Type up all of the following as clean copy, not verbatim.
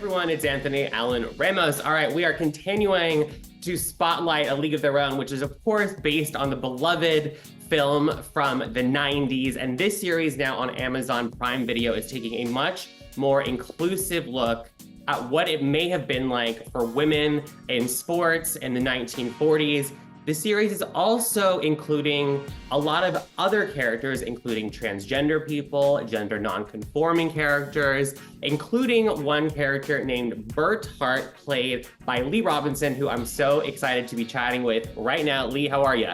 everyone, it's Anthony Allen Ramos. All right, we are continuing to spotlight A League of Their Own, which is of course based on the beloved film from the 90s. And this series now on Amazon Prime Video is taking a much more inclusive look at what it may have been like for women in sports in the 1940s. The series is also including a lot of other characters, including transgender people, gender non-conforming characters, including one character named Bert Hart, played by Lea Robinson, who I'm so excited to be chatting with right now. Lea, how are you?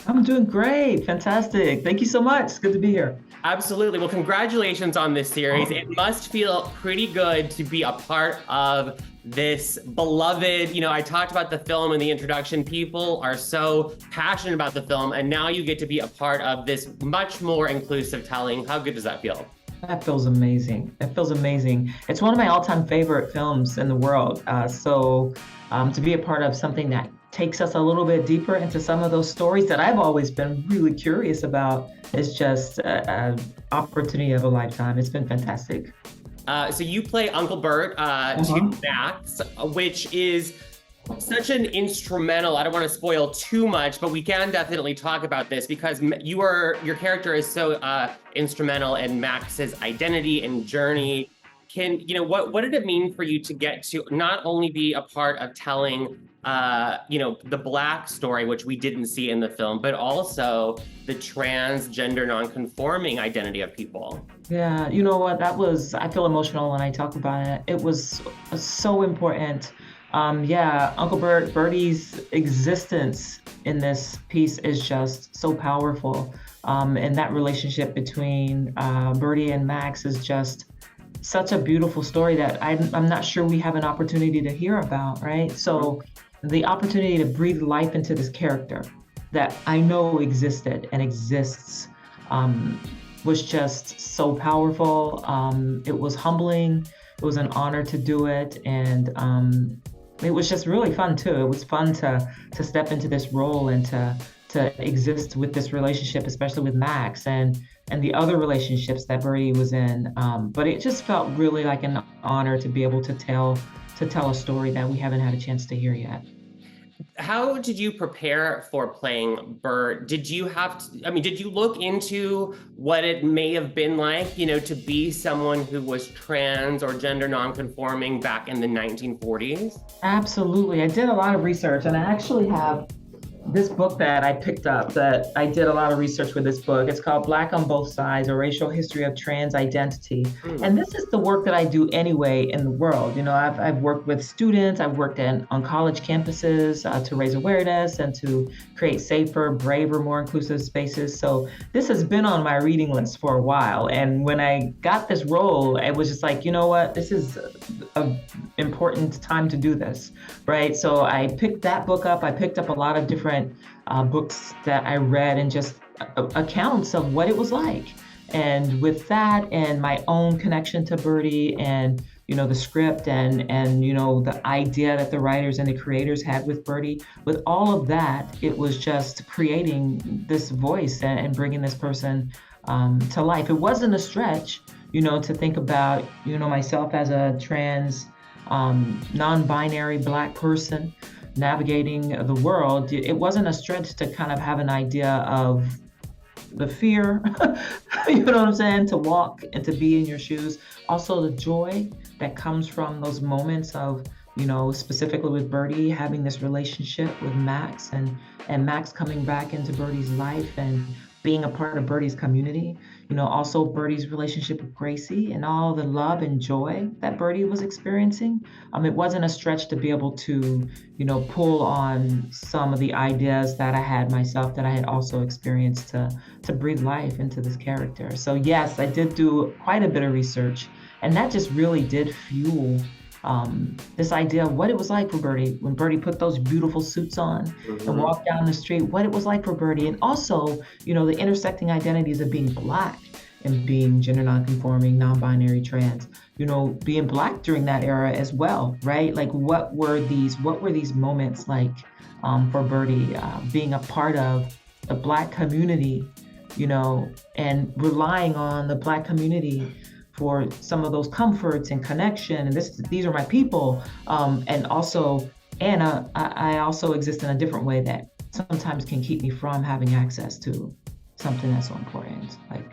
I'm doing great. Fantastic. Thank you so much. It's good to be here. Absolutely. Well, congratulations on this series. It must feel pretty good to be a part of this beloved, I talked about the film in the introduction. People are so passionate about the film, and now you get to be a part of this much more inclusive telling. How good does that feel? That feels amazing. It feels amazing. It's one of my all-time favorite films in the world. To be a part of something that takes us a little bit deeper into some of those stories that I've always been really curious about is just an opportunity of a lifetime. It's been fantastic. So you play Uncle Bert to Max, which is such an instrumental. I don't want to spoil too much, but we can definitely talk about this because your character is so instrumental in Max's identity and journey. What did it mean for you to get to not only be a part of telling the Black story, which we didn't see in the film, but also the transgender non-conforming identity of people? Yeah, you know what? I feel emotional when I talk about it. It was so important. Uncle Bertie's existence in this piece is just so powerful. And that relationship between Bertie and Max is just such a beautiful story that I'm not sure we have an opportunity to hear about, right? So the opportunity to breathe life into this character that I know existed and exists was just so powerful. It was humbling. It was an honor to do it. And it was just really fun too. It was fun to step into this role and to exist with this relationship, especially with Max and the other relationships that Bertie was in. But it just felt really like an honor to be able to tell a story that we haven't had a chance to hear yet. How did you prepare for playing Bert? Did you look into what it may have been like, to be someone who was trans or gender nonconforming back in the 1940s? Absolutely. I did a lot of research, and I actually have this book that I picked up that I did a lot of research with this book. It's called Black on Both Sides, A Racial History of Trans Identity. And this is the work that I do anyway in the world. I've worked with students, I've worked on college campuses to raise awareness and to create safer, braver, more inclusive spaces. So this has been on my reading list for a while. And when I got this role, it was just like, you know what, this is an important time to do this, right? So I picked that book up. I picked up a lot of different books that I read and just accounts of what it was like. And with that and my own connection to Bertie and, the script and the idea that the writers and the creators had with Bertie, with all of that, it was just creating this voice and bringing this person to life. It wasn't a stretch, to think about, myself as a trans, non-binary Black person navigating the world. It wasn't a stretch to kind of have an idea of the fear, you know what I'm saying, to walk and to be in your shoes. Also the joy that comes from those moments of, specifically with Bertie, having this relationship with Max and Max coming back into Bertie's life and being a part of Bertie's community. Also Bertie's relationship with Gracie and all the love and joy that Bertie was experiencing. It wasn't a stretch to be able to, pull on some of the ideas that I had myself that I had also experienced to breathe life into this character. So yes, I did do quite a bit of research, and that just really did fuel this idea of what it was like for Bertie when Bertie put those beautiful suits on and walked down the street, what it was like for Bertie. And also, the intersecting identities of being Black and being gender nonconforming, non-binary, trans, being Black during that era as well, right? Like what were these moments like for Bertie being a part of the Black community, and relying on the Black community for some of those comforts and connection, and these are my people. And also, Anna, I also exist in a different way that sometimes can keep me from having access to something that's so important, like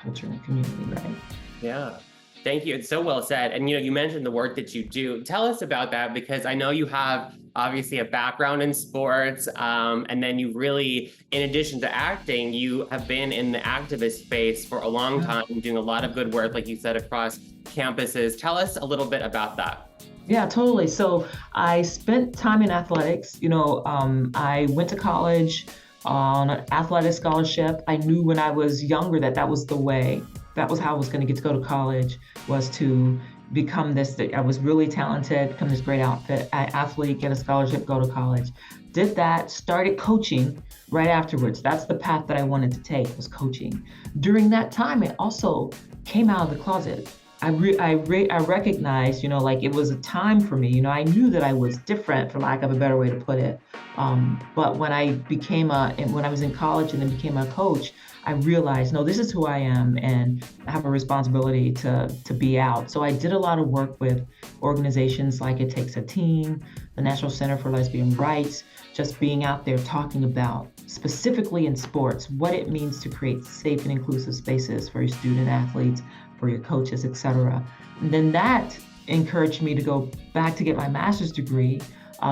culture and community, right? Yeah. Thank you. It's so well said. And you mentioned the work that you do. Tell us about that, because I know you have obviously a background in sports, and then you really, in addition to acting, you have been in the activist space for a long time, doing a lot of good work, like you said, across campuses. Tell us a little bit about that. Yeah, totally. So I spent time in athletics. I went to college on an athletic scholarship. I knew when I was younger that was the way. That was how I was going to get to go to college, was to become this. I was really talented, become this great athlete, get a scholarship, go to college. Did that, started coaching right afterwards. That's the path that I wanted to take, was coaching. During that time, I also came out of the closet. I recognized, like it was a time for me. I knew that I was different, for lack of a better way to put it. But when I was in college and then became a coach, I realized, no, this is who I am, and I have a responsibility to be out. So I did a lot of work with organizations like It Takes a Team, the National Center for Lesbian Rights, just being out there talking about, specifically in sports, what it means to create safe and inclusive spaces for your student athletes, for your coaches, et cetera. And then that encouraged me to go back to get my master's degree,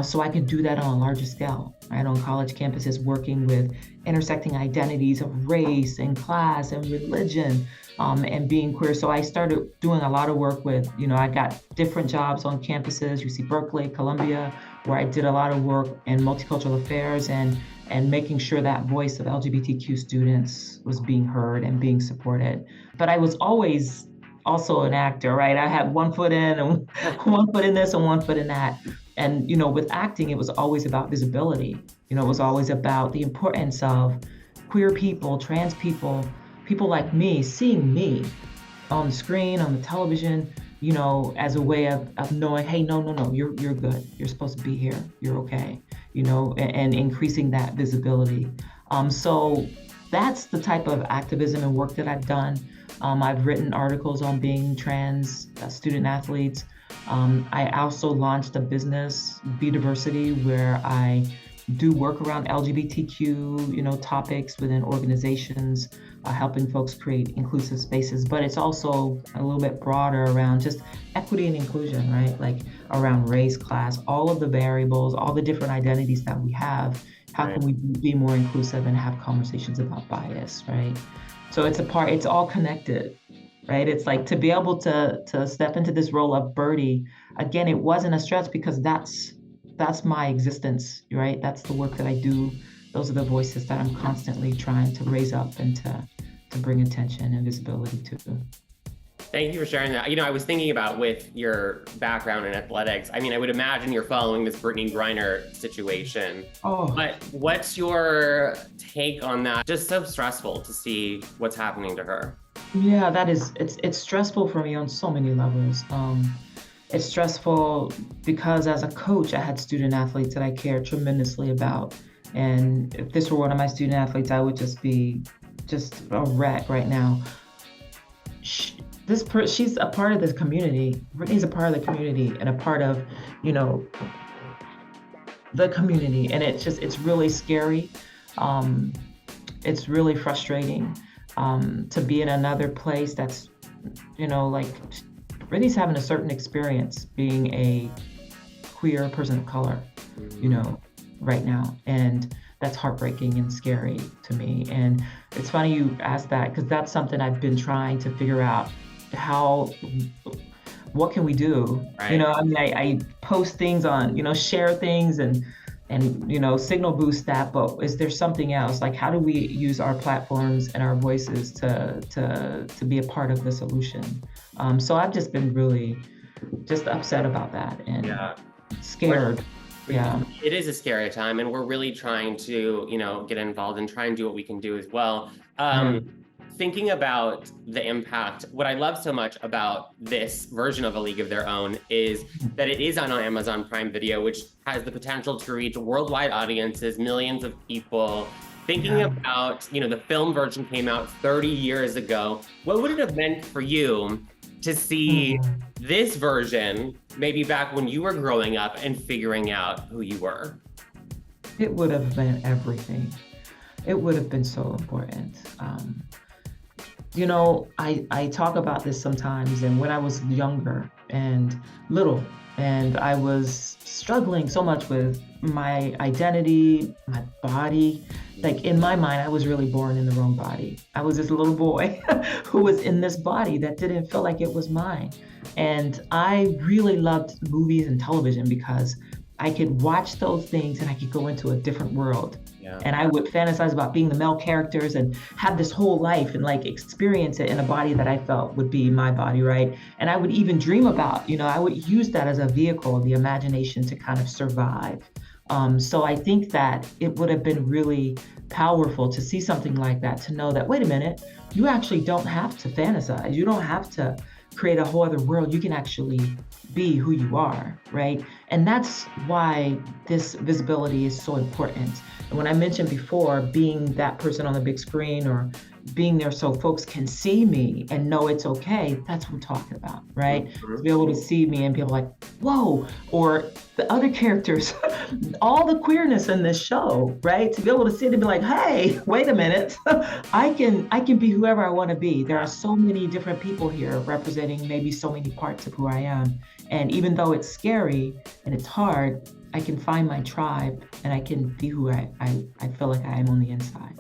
so I could do that on a larger scale, right? On college campuses, working with intersecting identities of race and class and religion, and being queer. So I started doing a lot of work with, I got different jobs on campuses, UC Berkeley, Columbia, where I did a lot of work in multicultural affairs and making sure that voice of LGBTQ students was being heard and being supported. But I was always also an actor, right? I had one foot in and one foot in this and one foot in that. And, with acting, it was always about visibility. It was always about the importance of queer people, trans people, people like me, seeing me on the screen, on the television, as a way of knowing, hey, no, you're good. You're supposed to be here. You're okay, and increasing that visibility. So that's the type of activism and work that I've done. I've written articles on being trans student athletes. I also launched a business, Be Diversity, where I do work around LGBTQ, topics within organizations, helping folks create inclusive spaces. But it's also a little bit broader around just equity and inclusion, right? Like around race, class, all of the variables, all the different identities that we have. How can we be more inclusive and have conversations about bias, right? So it's all connected. Right? It's like, to be able to step into this role of Bertie, again, it wasn't a stretch, because that's my existence, right? That's the work that I do. Those are the voices that I'm constantly trying to raise up and to bring attention and visibility to. Thank you for sharing that. I was thinking about, with your background in athletics, I would imagine you're following this Brittany Griner situation. Oh. But what's your take on that? Just so stressful to see what's happening to her. Yeah, it's stressful for me on so many levels. It's stressful because as a coach, I had student athletes that I cared tremendously about. And if this were one of my student athletes, I would just be a wreck right now. She's a part of this community. Brittany's a part of the community and a part of, the community. And it's really scary. It's really frustrating. To be in another place that's, like Brittany's having a certain experience being a queer person of color, right now. And that's heartbreaking and scary to me. And it's funny you asked that, because that's something I've been trying to figure out. What can we do? Right. I post things on, share things and signal boost that, but is there something else? Like, how do we use our platforms and our voices to be a part of the solution? So I've just been really just upset about that and scared. Yeah. It is a scary time, and we're really trying to, get involved and try and do what we can do as well. Thinking about the impact, what I love so much about this version of A League of Their Own is that it is on Amazon Prime Video, which has the potential to reach worldwide audiences, millions of people. Thinking about, the film version came out 30 years ago. What would it have meant for you to see this version, maybe back when you were growing up and figuring out who you were? It would have been everything. It would have been so important. You know, I talk about this sometimes, and when I was younger and little, and I was struggling so much with my identity, my body. Like in my mind, I was really born in the wrong body. I was this little boy who was in this body that didn't feel like it was mine. And I really loved movies and television because I could watch those things and I could go into a different world. Yeah. And I would fantasize about being the male characters and have this whole life and like experience it in a body that I felt would be my body, right? And I would even dream about, you know, I would use that as a vehicle, the imagination to kind of survive. So I think that it would have been really powerful to see something like that, to know that, wait a minute, you actually don't have to fantasize. You don't have to create a whole other world. You can actually be who you are, right? And that's why this visibility is so important. And when I mentioned before, being that person on the big screen or being there so folks can see me and know it's okay, that's what I'm talking about, right? To be able to see me and be like, whoa, or the other characters, all the queerness in this show, right? To be able to see it and be like, hey, wait a minute, I can be whoever I want to be. There are so many different people here representing maybe so many parts of who I am. And even though it's scary and it's hard, I can find my tribe and I can be who I feel like I am on the inside.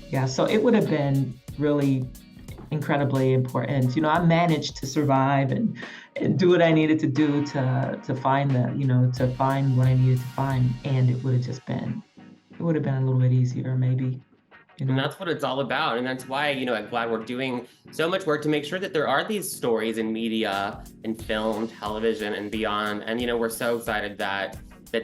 Yeah, so it would have been really incredibly important. You know, I managed to survive and do what I needed to do to find to find what I needed to find. And it would have been a little bit easier maybe. You know? And that's what it's all about. And that's why, you know, at GLAAD, we're doing so much work to make sure that there are these stories in media and film, television, and beyond. And, you know, we're so excited that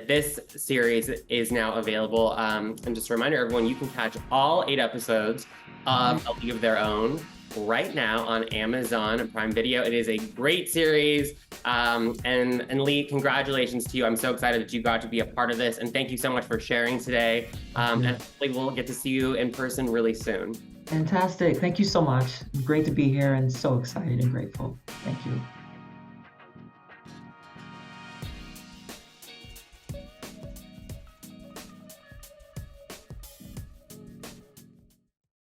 this series is now available. And just a reminder, everyone, you can catch all 8 episodes of A League of Their Own right now on Amazon Prime Video. It is a great series. And Lee, congratulations to you. I'm so excited that you got to be a part of this. And thank you so much for sharing today. And hopefully we'll get to see you in person really soon. Fantastic. Thank you so much. Great to be here and so excited and grateful. Thank you.